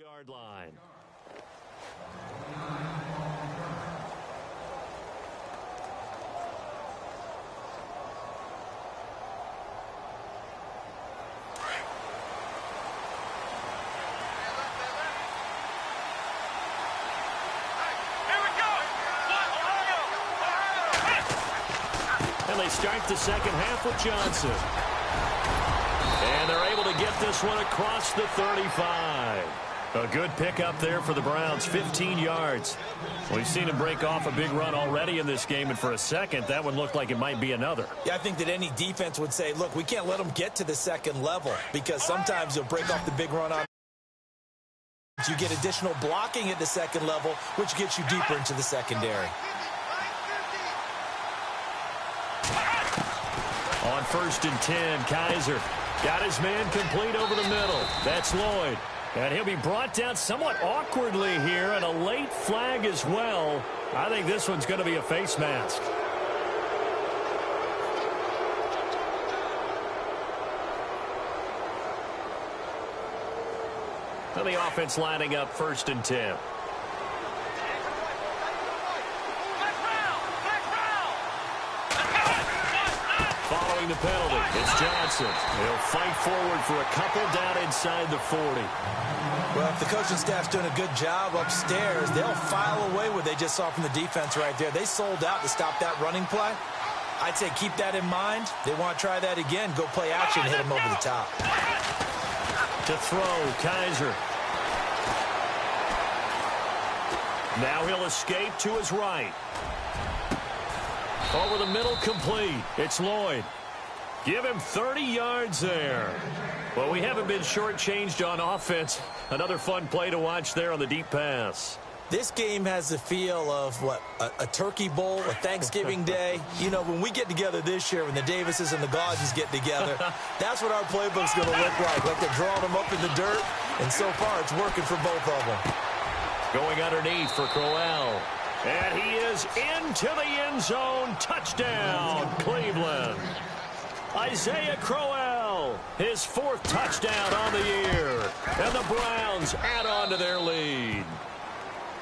22-yard line. And they start the second half with Johnson. And they're able to get this one across the 35. A good pickup there for the Browns, 15 yards. We've seen him break off a big run already in this game, and for a second, that one looked like it might be another. Yeah, I think that any defense would say, look, we can't let them get to the second level, because sometimes you'll break off the big run on. You get additional blocking at the second level, which gets you deeper into the secondary. On 1st and 10, Kaiser got his man complete over the middle. That's Lloyd. And he'll be brought down somewhat awkwardly here, and a late flag as well. I think this one's going to be a face mask. And the offense lining up 1st and 10. Following the penalty, it's Johnson. He'll fight forward for a couple down inside the 40. Well, if the coaching staff's doing a good job upstairs, they'll file away what they just saw from the defense right there. They sold out to stop that running play. I'd say keep that in mind. They want to try that again. Go play action and hit them over the top. To throw, Kaiser. Now he'll escape to his right. Over the middle, complete. It's Lloyd. Give him 30 yards there. Well, we haven't been shortchanged on offense. Another fun play to watch there on the deep pass. This game has the feel of, what, a turkey bowl, a Thanksgiving day. You know, when we get together this year, when the Davises and the Gaudens get together, that's what our playbook's going to look like they're drawing them up in the dirt, and so far it's working for both of them. Going underneath for Crowell. And he is into the end zone. Touchdown, Cleveland. Isaiah Crowell, his 4th touchdown on the year. And the Browns add on to their lead.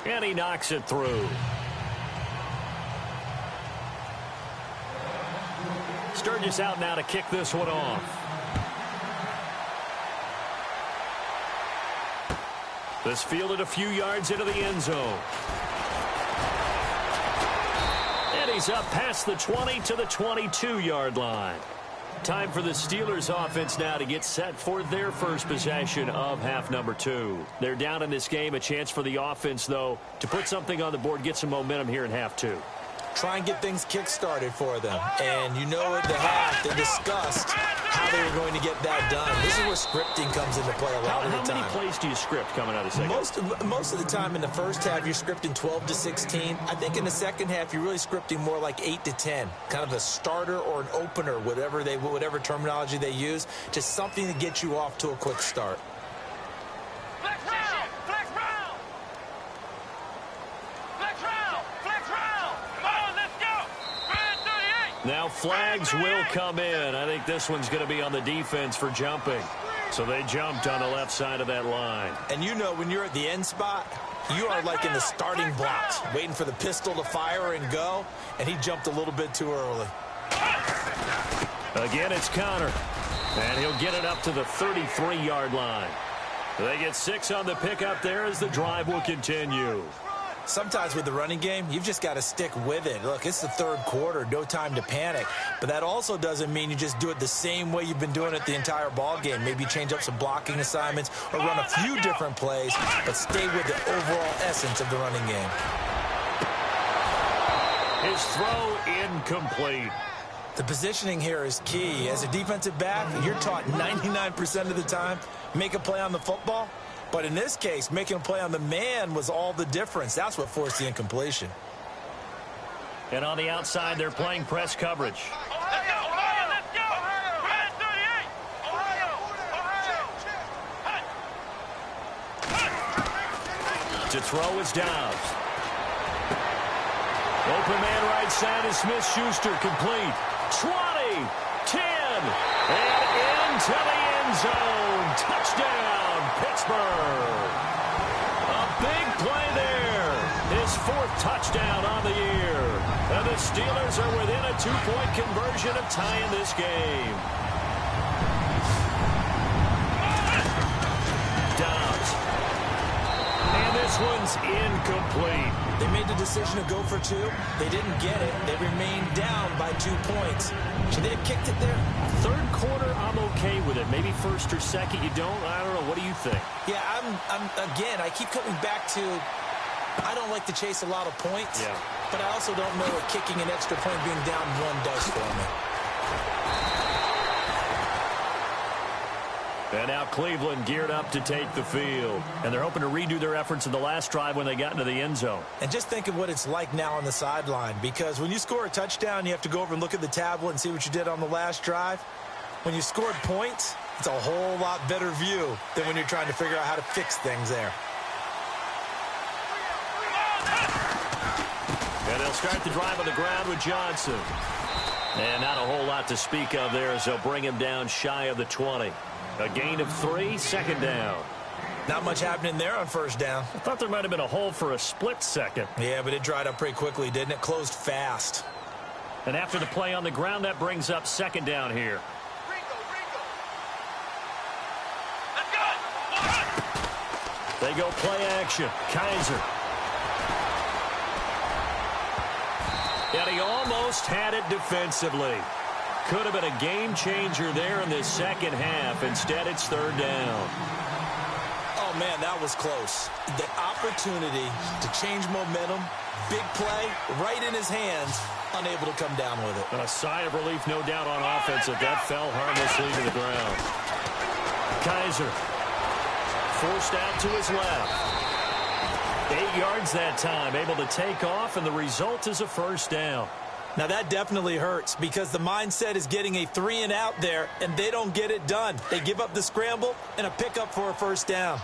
And he knocks it through. Sturgis out now to kick this one off. This fielded a few yards into the end zone. And he's up past the 20 to the 22-yard line. Time for the Steelers offense now to get set for their first possession of half number 2. They're down in this game. A chance for the offense, though, to put something on the board, get some momentum here in half 2. Try and get things kick-started for them. And you know at the half, they discussed how they were going to get that done. This is where scripting comes into play a lot of the time. How many plays do you script coming out of the second? Most of the time in the first half, you're scripting 12 to 16. I think in the second half, you're really scripting more like 8 to 10. Kind of a starter or an opener, whatever terminology they use. Just something to get you off to a quick start. Now flags will come in. I think this one's going to be on the defense for jumping. So they jumped on the left side of that line. And you know when you're at the end spot, you are like in the starting blocks, waiting for the pistol to fire and go, and he jumped a little bit too early. Again, it's Connor. And he'll get it up to the 33-yard line. They get 6 on the pickup there as the drive will continue. Sometimes with the running game, you've just got to stick with it. Look, it's the third quarter, no time to panic. But that also doesn't mean you just do it the same way you've been doing it the entire ball game. Maybe change up some blocking assignments or run a few different plays, but stay with the overall essence of the running game. His throw incomplete. The positioning here is key. As a defensive back, you're taught 99% of the time, make a play on the football. But in this case, making a play on the man was all the difference. That's what forced the incompletion. And on the outside, they're playing press coverage. To throw is Dobbs. Open man right side is Smith-Schuster, complete. 20, 10, and into the end zone. Touchdown, Pittsburgh. his 4th touchdown on the year. And the Steelers are within a 2-point conversion of tying this game. Dobbs. And this one's incomplete. They made the decision to go for 2. They didn't get it. They remained down by 2 points. Should they have kicked it there? 3rd quarter, I'm okay with it. Maybe 1st or 2nd, you don't? I don't know. What do you think? Yeah, again, I keep coming back to I don't like to chase a lot of points. Yeah. But I also don't know what kicking an extra point being down 1 does for me. And now Cleveland geared up to take the field. And they're hoping to redo their efforts in the last drive when they got into the end zone. And just think of what it's like now on the sideline. Because when you score a touchdown, you have to go over and look at the tablet and see what you did on the last drive. When you scored points, it's a whole lot better view than when you're trying to figure out how to fix things there. And they'll start the drive on the ground with Johnson. And not a whole lot to speak of there as they'll bring him down shy of the 20. A gain of 3, 2nd down. Not much happening there on 1st down. I thought there might have been a hole for a split second. Yeah, but it dried up pretty quickly, didn't it? Closed fast. And after the play on the ground, that brings up 2nd down here. They go play action. Kaiser. And he almost had it defensively. Could have been a game changer there in this 2nd half. Instead, it's 3rd down. Oh, man, that was close. The opportunity to change momentum, big play, right in his hands, unable to come down with it. A sigh of relief, no doubt, on offense that fell harmlessly to the ground. Kaiser forced out to his left. 8 yards that time, able to take off, and the result is a 1st down. Now, that definitely hurts because the mindset is getting a 3 and out there, and they don't get it done. They give up the scramble and a pickup for a 1st down.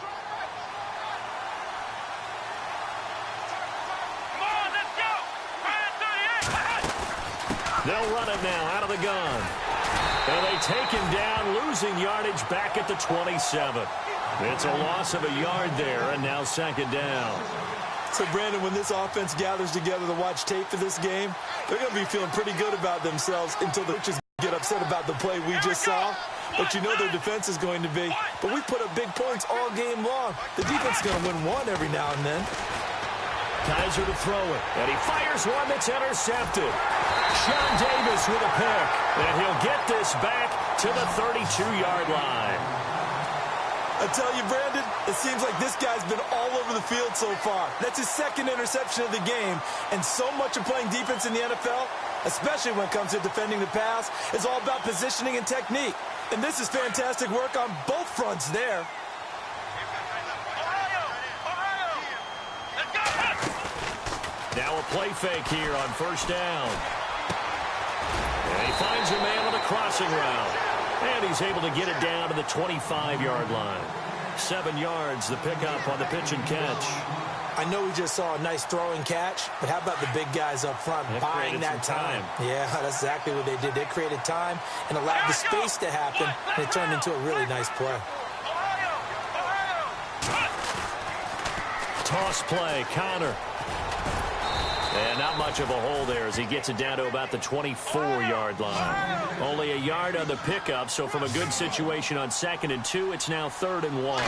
They'll run it now out of the gun. And they take him down, losing yardage back at the 27. It's a loss of a yard there, and now 2nd down. So, Brandon, when this offense gathers together to watch tape for this game, they're going to be feeling pretty good about themselves until the coaches get upset about the play we just saw. But you know their defense is going to be. But we put up big points all game long. The defense is going to win one every now and then. Kaiser to throw it, and he fires one that's intercepted. Sean Davis with a pick, and he'll get this back to the 32-yard line. I tell you, Brandon, it seems like this guy's been all over the field so far. That's his 2nd interception of the game, and so much of playing defense in the NFL, especially when it comes to defending the pass, is all about positioning and technique. And this is fantastic work on both fronts there. Now a play fake here on 1st down. And he finds a man on a crossing route. And he's able to get it down to the 25-yard line. 7 yards, the pickup on the pitch and catch. I know we just saw a nice throwing catch, but how about the big guys up front buying that time? Yeah, that's exactly what they did. They created time and allowed the space to happen, and it turned into a really nice play. Toss play, Connor. And not much of a hole there as he gets it down to about the 24-yard line. Only a yard on the pickup, so from a good situation on 2nd and 2, it's now 3rd and 1.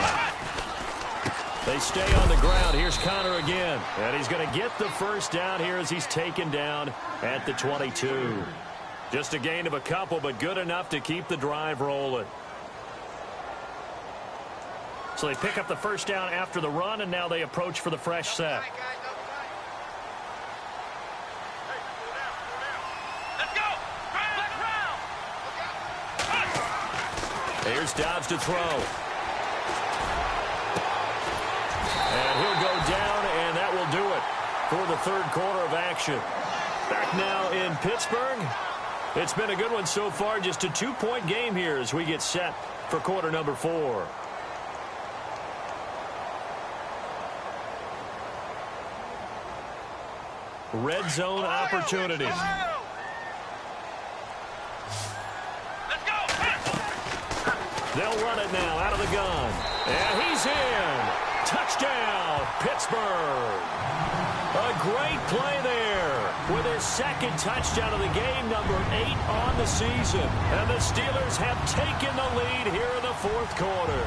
They stay on the ground. Here's Connor again. And he's going to get the 1st down here as he's taken down at the 22. Just a gain of a couple, but good enough to keep the drive rolling. So they pick up the 1st down after the run, and now they approach for the fresh set. Here's Dobbs to throw. And he'll go down, and that will do it for the 3rd quarter of action. Back now in Pittsburgh. It's been a good one so far. Just a 2-point game here as we get set for quarter number 4. Red zone opportunities. They'll run it now out of the gun. And he's in. Touchdown, Pittsburgh. A great play there with his second touchdown of the game, number 8 on the season. And the Steelers have taken the lead here in the fourth quarter.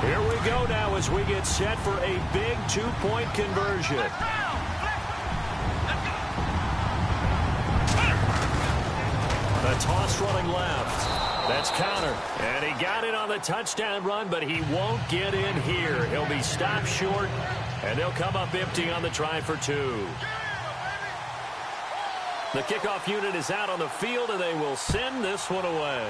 Here we go now as we get set for a big two-point conversion. A toss running left. That's counter. And he got it on the touchdown run, but he won't get in here. He'll be stopped short, and they'll come up empty on the try for 2. The kickoff unit is out on the field, and they will send this one away.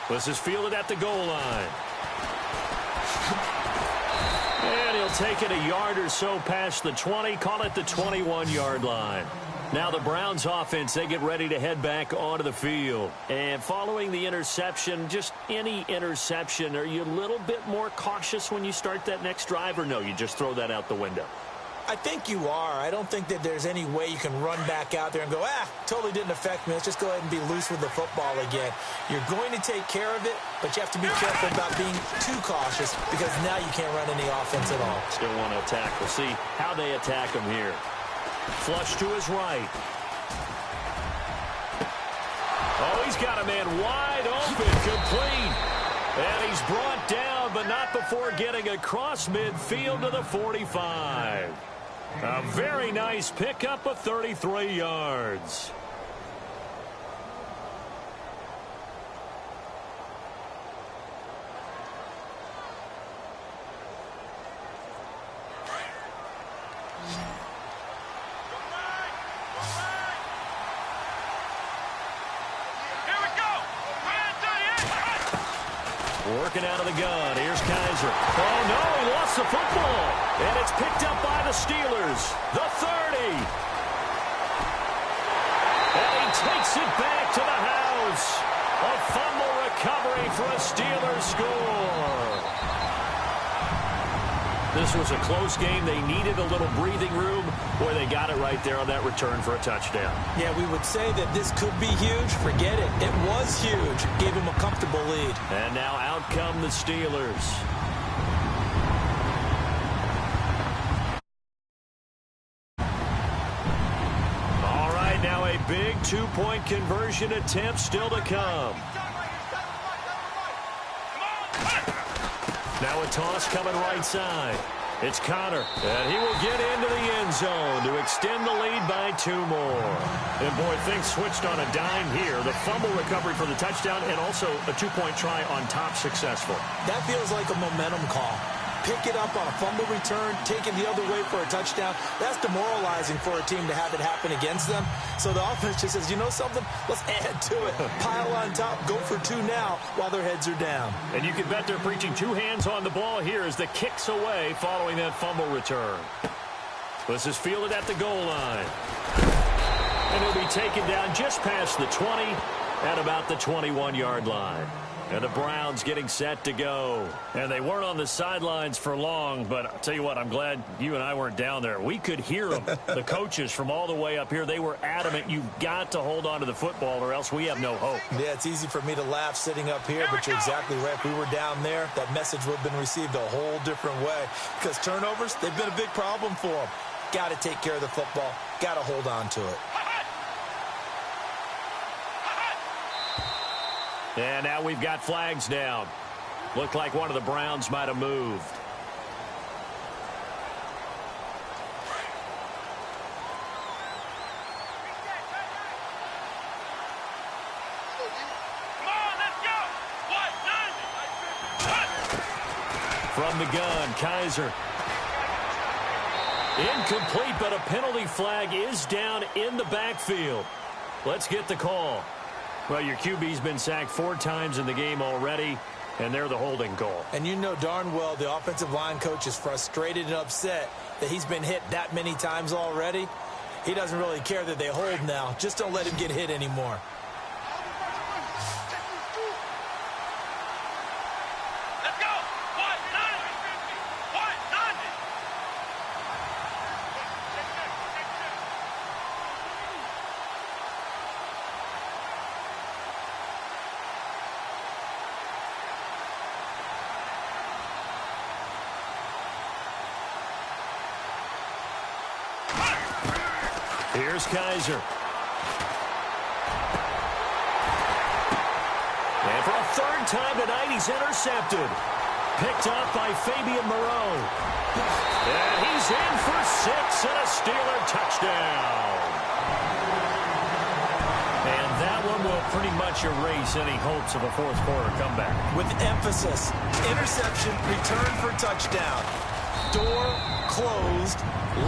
This is fielded at the goal line. And he'll take it a yard or so past the 20, call it the 21-yard line. Now the Browns offense, they get ready to head back onto the field. And following the interception, just any interception, are you a little bit more cautious when you start that next drive, or no, you just throw that out the window? I think you are. I don't think that there's any way you can run back out there and go, totally didn't affect me. Let's just go ahead and be loose with the football again. You're going to take care of it, but you have to be careful about being too cautious because now you can't run any offense at all. Still want to attack. We'll see how they attack him here. Flush to his right. Oh, he's got a man wide open, complete. And he's brought down, but not before getting across midfield to the 45. A very nice pickup of 33 yards. Working out of the gun. Here's Kaiser. Oh, no, he lost the football. And it's picked up by the Steelers. The 30. And he takes it back to the house. A fumble recovery for a Steelers score. This was a close game. They needed a little breathing room. Boy, they got it right there on that return for a touchdown. Yeah, we would say that this could be huge. Forget it. It was huge. Gave him a comfortable lead. And now out come the Steelers. All right, now a big two-point conversion attempt still to come. Now a toss coming right side. It's Connor, and he will get into the end zone to extend the lead by 2 more. And, boy, things switched on a dime here. The fumble recovery for the touchdown and also a two-point try on top successful. That feels like a momentum call. Pick it up on a fumble return, take it the other way for a touchdown. That's demoralizing for a team to have it happen against them. So the offense just says, you know something? Let's add to it. Pile on top, go for 2 now while their heads are down. And you can bet they're preaching 2 hands on the ball here as the kick's away following that fumble return. This is fielded at the goal line. And he'll be taken down just past the 20 at about the 21-yard line. And the Browns getting set to go. And they weren't on the sidelines for long, but I'll tell you what, I'm glad you and I weren't down there. We could hear them, the coaches from all the way up here. They were adamant, you've got to hold on to the football or else we have no hope. Yeah, it's easy for me to laugh sitting up here, but you're exactly right. If we were down there, that message would have been received a whole different way. Because turnovers, they've been a big problem for them. Got to take care of the football. Got to hold on to it. And now we've got flags down. Looked like one of the Browns might have moved. From the gun, Kaiser. Incomplete, but a penalty flag is down in the backfield. Let's get the call. Well, your QB's been sacked 4 times in the game already, and they're the holding call. And you know darn well the offensive line coach is frustrated and upset that he's been hit that many times already. He doesn't really care that they hold now. Just don't let him get hit anymore. Here's Kaiser. And for a third time tonight, he's intercepted. Picked up by Fabian Moreau. And he's in for 6 and a Steeler touchdown. And that one will pretty much erase any hopes of a fourth quarter comeback. With emphasis, interception, return for touchdown. Door closed,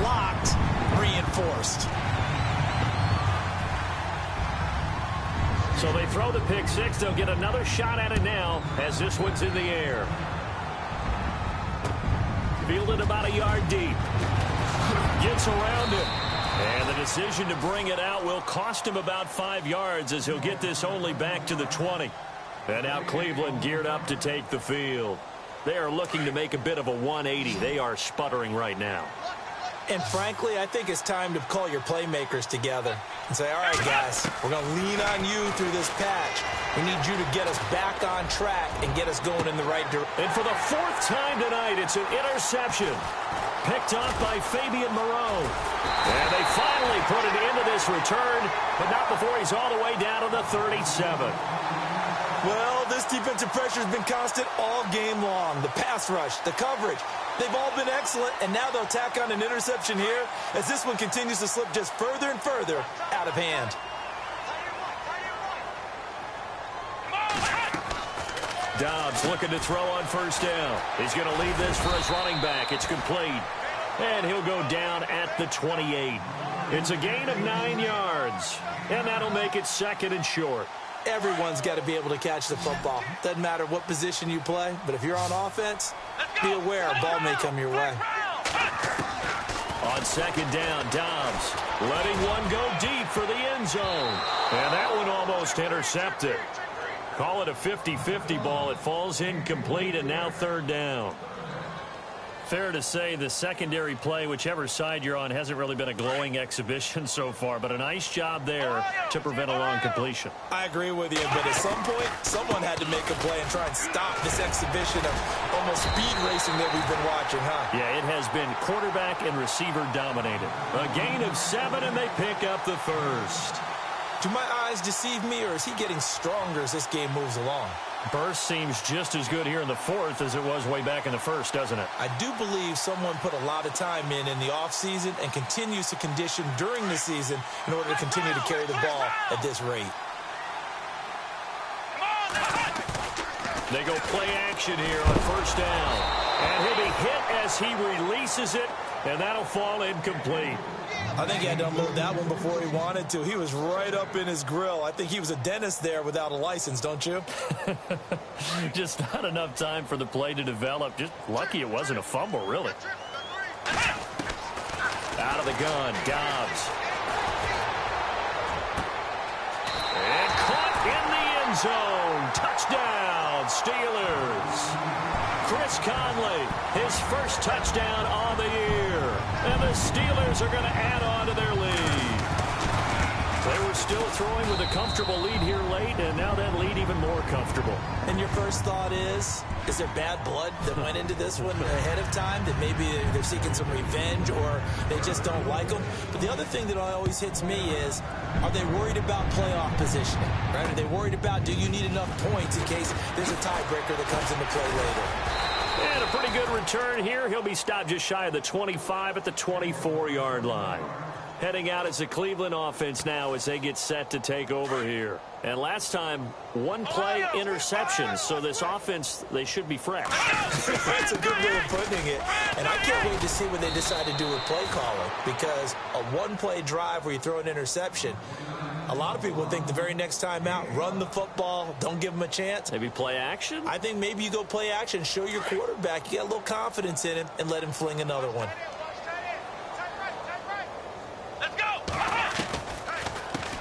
locked, reinforced. So they throw the pick six. They'll get another shot at it now as this one's in the air. Fielded about a yard deep. Gets around him. And the decision to bring it out will cost him about 5 yards as he'll get this only back to the 20. And now Cleveland geared up to take the field. They are looking to make a bit of a 180. They are sputtering right now. And frankly, I think it's time to call your playmakers together and say, all right, guys, we're going to lean on you through this patch. We need you to get us back on track and get us going in the right direction. And for the 4th time tonight, it's an interception. Picked up by Fabian Moreau. And they finally put it into this return, but not before he's all the way down to the 37. Well, this defensive pressure has been constant all game long. The pass rush, the coverage, they've all been excellent, and now they'll tack on an interception here as this one continues to slip just further and further out of hand. Dobbs looking to throw on first down. He's going to leave this for his running back. It's complete. And he'll go down at the 28. It's a gain of 9 yards. And that'll make it 2nd and short. Everyone's got to be able to catch the football. Doesn't matter what position you play, but if you're on offense, be aware a ball may come your way. On 2nd down, Dobbs letting one go deep for the end zone. And that one almost intercepted. Call it a 50-50 ball. It falls incomplete, and now 3rd down. Fair to say the secondary play, whichever side you're on, hasn't really been a glowing exhibition so far, but a nice job there to prevent a long completion. I agree with you, but at some point, someone had to make a play and try and stop this exhibition of almost speed racing that we've been watching, huh? Yeah, it has been quarterback and receiver dominated. A gain of 7, and they pick up the first. Do my eyes deceive me, or is he getting stronger as this game moves along? Burst seems just as good here in the 4th as it was way back in the 1st, doesn't it? I do believe someone put a lot of time in the offseason and continues to condition during the season in order to continue to carry the ball at this rate. They go play action here on first down. And he'll be hit as he releases it, and that'll fall incomplete. I think he had to unload that one before he wanted to. He was right up in his grill. I think he was a dentist there without a license, don't you? Just not enough time for the play to develop. Just lucky it wasn't a fumble, really. Out of the gun, Dobbs. And caught in the end zone. Touchdown, Steelers. Chris Conley, his first touchdown on the year. And the Steelers are going to add on to their lead. They were still throwing with a comfortable lead here late, and now that lead even more comfortable. And your first thought is there bad blood that went into this one ahead of time, that maybe they're seeking some revenge or they just don't like them? But the other thing that always hits me is, are they worried about playoff positioning? Right? Are they worried about, do you need enough points in case there's a tiebreaker that comes into play later? And a pretty good return here. He'll be stopped just shy of the 25 at the 24-yard line. Heading out as the Cleveland offense now as they get set to take over here. And last time, one play interception. So this offense, they should be fresh. That's a good way of putting it. And I can't wait to see what they decide to do with play calling. Because a one-play drive where you throw an interception, a lot of people think the very next time out, run the football, don't give them a chance. Maybe play action? I think maybe you go play action, show your quarterback, you get a little confidence in him, and let him fling another one.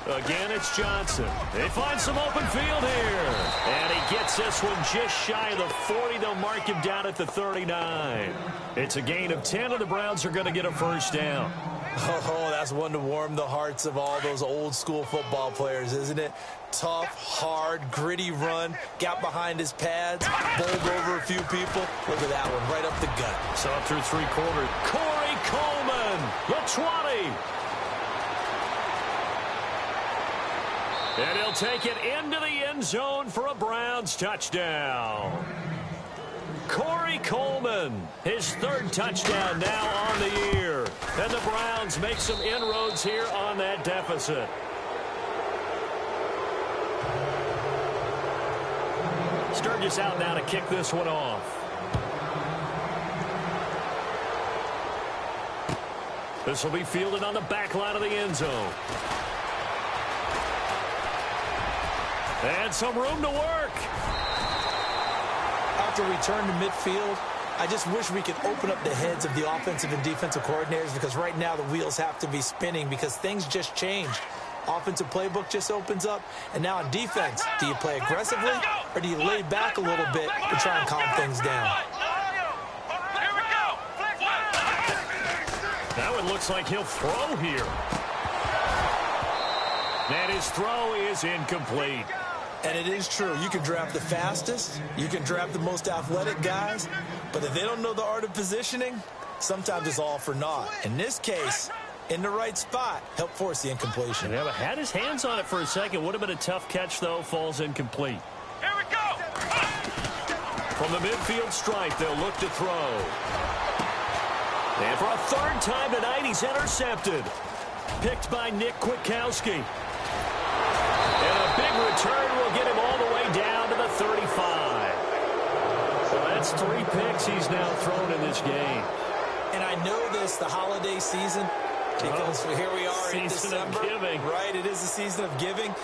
Again, it's Johnson. They find some open field here. And he gets this one just shy of the 40. They'll mark him down at the 39. It's a gain of 10, and the Browns are going to get a first down. Oh, that's one to warm the hearts of all those old-school football players, isn't it? Tough, hard, gritty run, got behind his pads, bowled over a few people. Look at that one, right up the gut. So up through 3 quarters. Corey Coleman, the 20. And he'll take it into the end zone for a Browns touchdown. Corey Coleman, his third touchdown now on the year. And the Browns make some inroads here on that deficit. Sturgis out now to kick this one off. This will be fielded on the back line of the end zone. And some room to work. After return to midfield, I just wish we could open up the heads of the offensive and defensive coordinators, because right now the wheels have to be spinning because things just changed. Offensive playbook just opens up, and now on defense, do you play aggressively or do you lay back a little bit to try and calm things down? That one looks like he'll throw here. And his throw is incomplete. And it is true. You can draft the fastest, you can draft the most athletic guys, but if they don't know the art of positioning, sometimes it's all for naught. In this case, in the right spot, help force the incompletion. Yeah, but had his hands on it for a second. Would have been a tough catch, though. Falls incomplete. Here we go. From the midfield stripe, they'll look to throw. And for a third time tonight, he's intercepted. Picked by Nick Kwiatkowski. And a big return will get him all the way down to the 35. So that's 3 picks he's now thrown in this game. And I know this, the holiday season, because here we are in December. Season of giving. Right, it is the season of giving.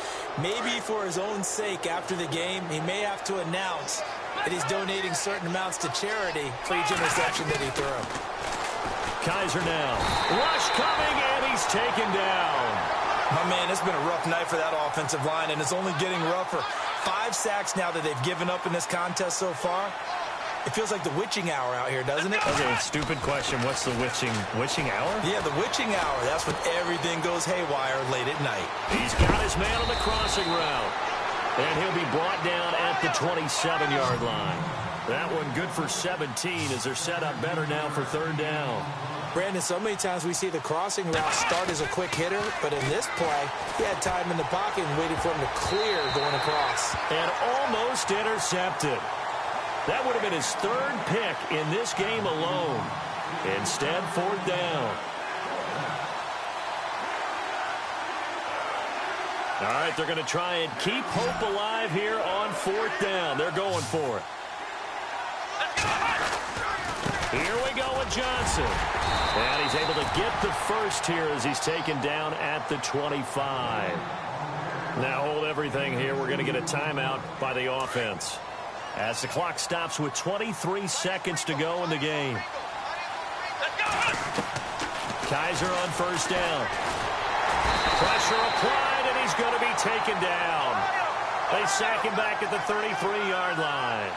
Maybe for his own sake after the game, he may have to announce that he's donating certain amounts to charity for each interception that he threw. Kaiser now. Rush coming, and he's taken down. My man, it's been a rough night for that offensive line, and it's only getting rougher. 5 sacks now that they've given up in this contest so far. It feels like the witching hour out here, doesn't it? Okay, stupid question. What's the witching hour? Yeah, the witching hour. That's when everything goes haywire late at night. He's got his man on the crossing route. And he'll be brought down at the 27-yard line. That one good for 17 as they're set up better now for third down. Brandon, so many times we see the crossing route start as a quick hitter, but in this play, he had time in the pocket and waiting for him to clear going across. And almost intercepted. That would have been his third pick in this game alone. Instead, fourth down. All right, they're going to try and keep hope alive here on fourth down. They're going for it. Here we go with Johnson. And he's able to get the first here as he's taken down at the 25. Now hold everything here. We're going to get a timeout by the offense as the clock stops with 23 seconds to go in the game. Kaiser on first down. Pressure applied, and he's going to be taken down. They sack him back at the 33-yard line.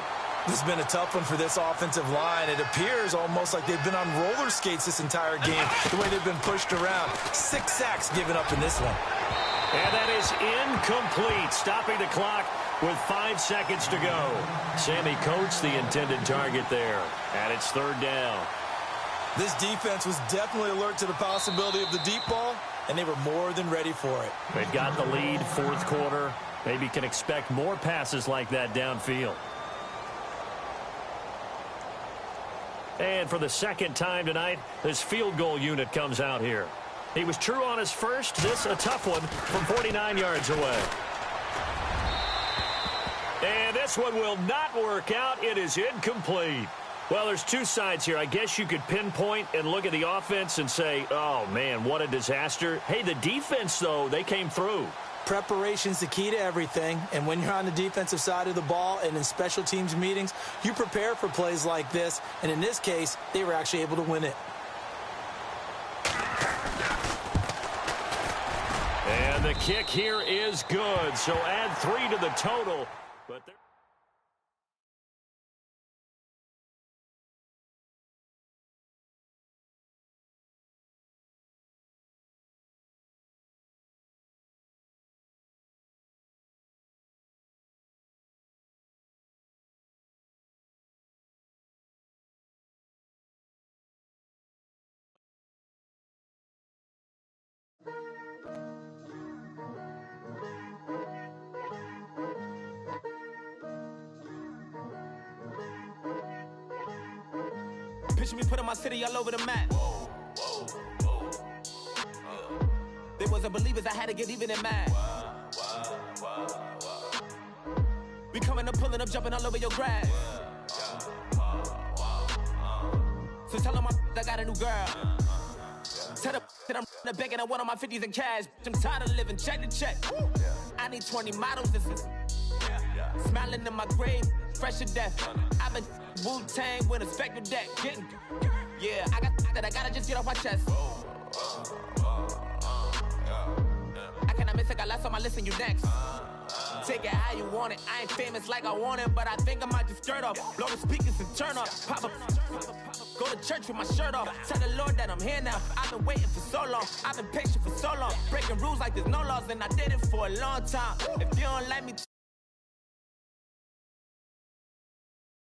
This has been a tough one for this offensive line. It appears almost like they've been on roller skates this entire game, the way they've been pushed around. 6 sacks given up in this one. And that is incomplete, stopping the clock with 5 seconds to go. Sammy Coates, the intended target there, and it's third down. This defense was definitely alert to the possibility of the deep ball, and they were more than ready for it. They've got the lead, fourth quarter. Maybe can expect more passes like that downfield. And for the second time tonight, this field goal unit comes out here. He was true on his first. This a tough one from 49 yards away. And this one will not work out. It is incomplete. Well, there's 2 sides here. I guess you could pinpoint and look at the offense and say, oh, man, what a disaster. Hey, the defense, though, they came through. Preparation's the key to everything, and when you're on the defensive side of the ball and in special teams meetings, you prepare for plays like this, and in this case, they were actually able to win it. And the kick here is good, so add 3 to the total. But Picture me putting my city all over the map. They wasn't believers, I had to get even and mad. We coming up, pulling up, jumping all over your grass. So tell them I got a new girl. Tell them that I'm the bank and I want all my 50s in cash. I'm tired of living check to check. I need 20 models, this is smiling in my grave, fresh to death. I've been Wu-Tang with a spectral deck. Yeah, I got that, I gotta just get off my chest. I cannot miss, I got last on my list and you next. Take it how you want it, I ain't famous like I want it, but I think I might just skirt off. Blow the speakers and turn off. Pop up, go to church with my shirt off. Tell the Lord that I'm here now. I've been waiting for so long, I've been patient for so long. Breaking rules like there's no laws, and I did it for a long time. If you don't like me